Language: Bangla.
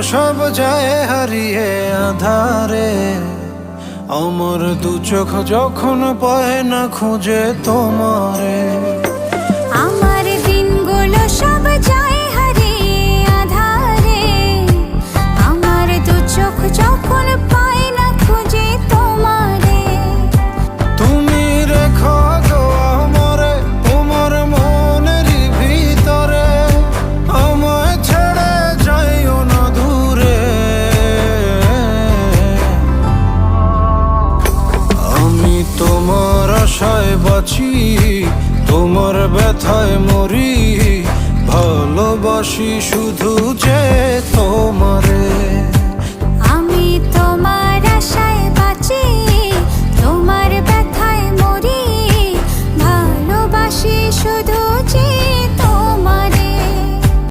সব যায় হারিয়ে আধারে, আমার দু চোখ যখন পায় না খুঁজে তোমারে। আমার দিনগুলো সব যায় হারিয়ে আধারে, আমার দু চোখ যখন পায় না খুঁজে তোমারে। তুমি রেখো গো আমারে তোমার মনেরই ভিতরে, আমায় ছেড়ে যাইও না দূরে। আমি তোমার আশায় বাঁচি, তোমার ব্যথায় মরি, ভালোবাসি শুধু যে তোমারে।